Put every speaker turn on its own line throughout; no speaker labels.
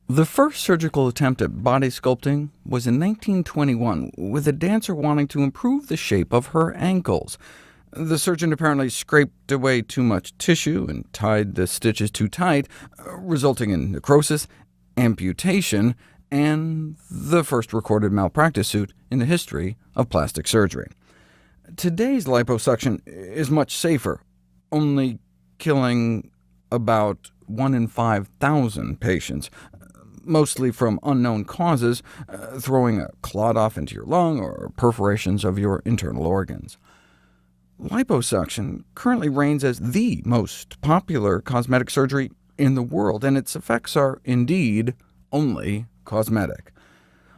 The first surgical attempt at body sculpting was in 1921, with a dancer wanting to improve the shape of her ankles. The surgeon apparently scraped away too much tissue and tied the stitches too tight, resulting in necrosis, amputation, and the first recorded malpractice suit in the history of plastic surgery. Today's liposuction is much safer, only killing about 1 in 5,000 patients, mostly from unknown causes, throwing a clot off into your lung or perforations of your internal organs. Liposuction currently reigns as the most popular cosmetic surgery in the world, and its effects are indeed only cosmetic.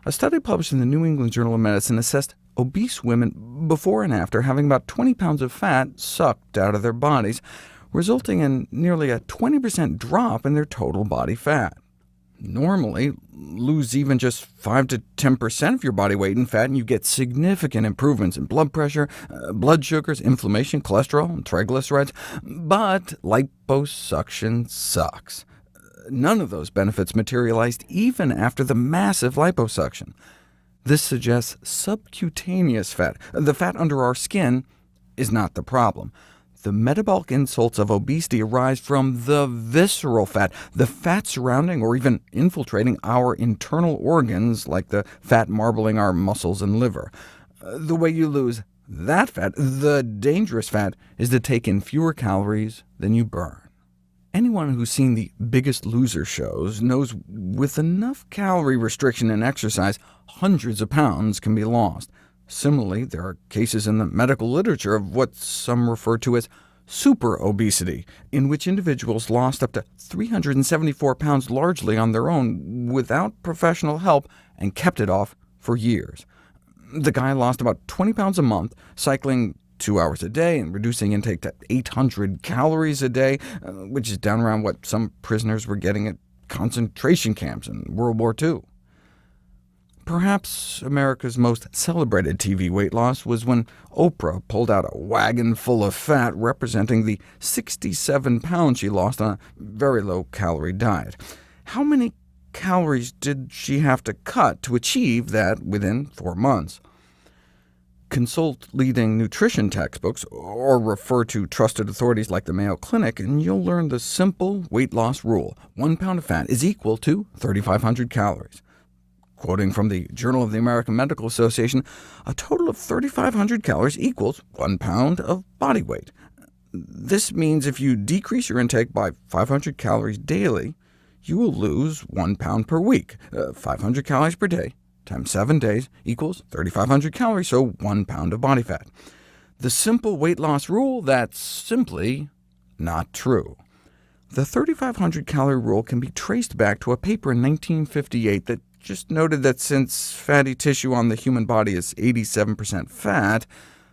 A study published in the New England Journal of Medicine assessed obese women before and after having about 20 pounds of fat sucked out of their bodies, resulting in nearly a 20% drop in their total body fat. Normally, lose even just 5 to 10% of your body weight in fat, and you get significant improvements in blood pressure, blood sugars, inflammation, cholesterol, and triglycerides. But liposuction sucks. None of those benefits materialized even after the massive liposuction. This suggests subcutaneous fat, the fat under our skin, is not the problem. The metabolic insults of obesity arise from the visceral fat, the fat surrounding or even infiltrating our internal organs, like the fat marbling our muscles and liver. The way you lose that fat, the dangerous fat, is to take in fewer calories than you burn. Anyone who's seen the Biggest Loser shows knows with enough calorie restriction and exercise, hundreds of pounds can be lost. Similarly, there are cases in the medical literature of what some refer to as super-obesity, in which individuals lost up to 374 pounds largely on their own, without professional help, and kept it off for years. The guy lost about 20 pounds a month, cycling 2 hours a day and reducing intake to 800 calories a day, which is down around what some prisoners were getting at concentration camps in World War II. Perhaps America's most celebrated TV weight loss was when Oprah pulled out a wagon full of fat representing the 67 pounds she lost on a very low-calorie diet. How many calories did she have to cut to achieve that within 4 months? Consult leading nutrition textbooks, or refer to trusted authorities like the Mayo Clinic, and you'll learn the simple weight loss rule. 1 pound of fat is equal to 3,500 calories. Quoting from the Journal of the American Medical Association, a total of 3,500 calories equals 1 pound of body weight. This means if you decrease your intake by 500 calories daily, you will lose 1 pound per week. 500 calories per day times 7 days equals 3,500 calories, so 1 pound of body fat. The simple weight loss rule, that's simply not true. The 3,500 calorie rule can be traced back to a paper in 1958 that just noted that since fatty tissue on the human body is 87% fat,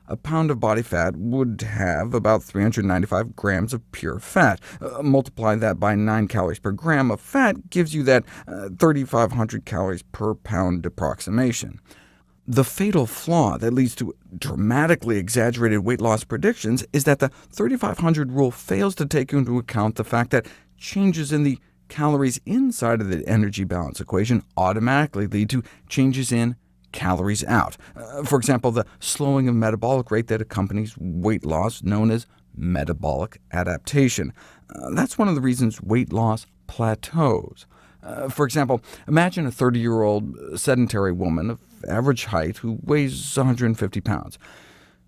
a pound of body fat would have about 395 grams of pure fat. Multiply that by 9 calories per gram of fat gives you that 3,500 calories per pound approximation. The fatal flaw that leads to dramatically exaggerated weight loss predictions is that the 3,500 rule fails to take into account the fact that changes in the calories inside of the energy balance equation automatically lead to changes in calories out. For example, the slowing of metabolic rate that accompanies weight loss, known as metabolic adaptation. That's one of the reasons weight loss plateaus. For example, imagine a 30-year-old sedentary woman of average height who weighs 150 pounds.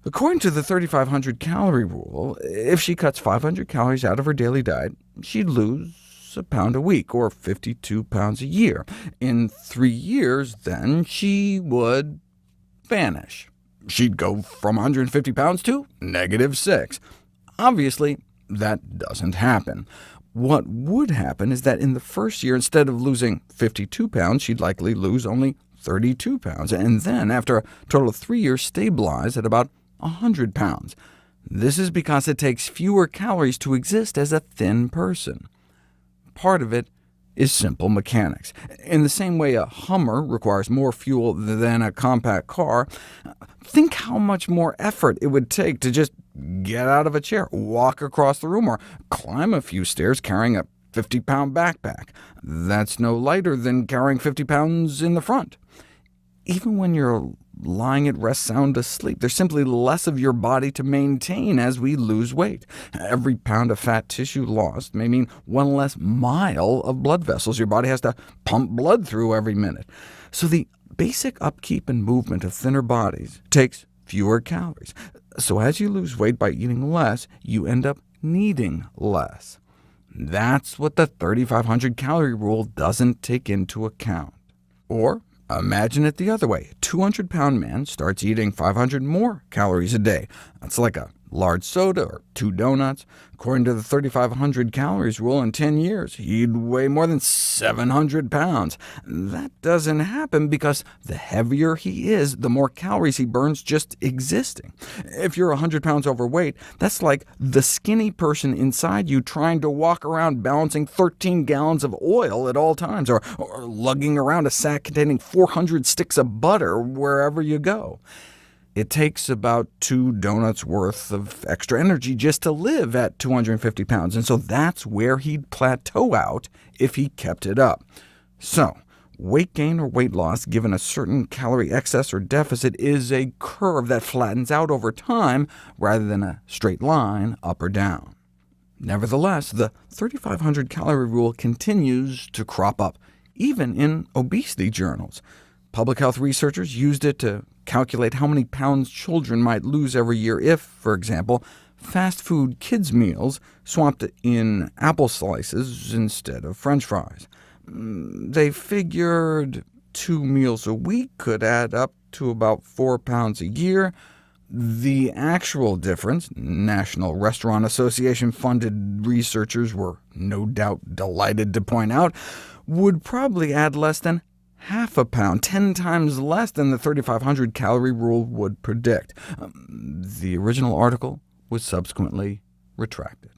According to the 3,500 calorie rule, if she cuts 500 calories out of her daily diet, she'd lose a pound a week, or 52 pounds a year. In 3 years, then, she would vanish. She'd go from 150 pounds to -6. Obviously, that doesn't happen. What would happen is that in the first year, instead of losing 52 pounds, she'd likely lose only 32 pounds, and then, after a total of 3 years, stabilize at about 100 pounds. This is because it takes fewer calories to exist as a thin person. Part of it is simple mechanics. In the same way a Hummer requires more fuel than a compact car, think how much more effort it would take to just get out of a chair, walk across the room, or climb a few stairs carrying a 50-pound backpack. That's no lighter than carrying 50 pounds in the front. Even when you're lying at rest sound asleep, there's simply less of your body to maintain as we lose weight. Every pound of fat tissue lost may mean one less mile of blood vessels your body has to pump blood through every minute. So the basic upkeep and movement of thinner bodies takes fewer calories. So as you lose weight by eating less, you end up needing less. That's what the 3,500 calorie rule doesn't take into account. Or imagine it the other way. A 200-pound man starts eating 500 more calories a day. That's like a large soda or 2 donuts. According to the 3,500 calories rule, in 10 years, he'd weigh more than 700 pounds. That doesn't happen because the heavier he is, the more calories he burns just existing. If you're 100 pounds overweight, that's like the skinny person inside you trying to walk around balancing 13 gallons of oil at all times, or lugging around a sack containing 400 sticks of butter wherever you go. It takes about 2 donuts worth of extra energy just to live at 250 pounds, and so that's where he'd plateau out if he kept it up. So weight gain or weight loss given a certain calorie excess or deficit is a curve that flattens out over time rather than a straight line up or down. Nevertheless, the 3,500 calorie rule continues to crop up, even in obesity journals. Public health researchers used it to calculate how many pounds children might lose every year if, for example, fast food kids' meals swapped in apple slices instead of French fries. They figured 2 meals a week could add up to about 4 pounds a year. The actual difference, National Restaurant Association-funded researchers were no doubt delighted to point out, would probably add less than half a pound, 10 times less than the 3,500 calorie rule would predict. The original article was subsequently retracted.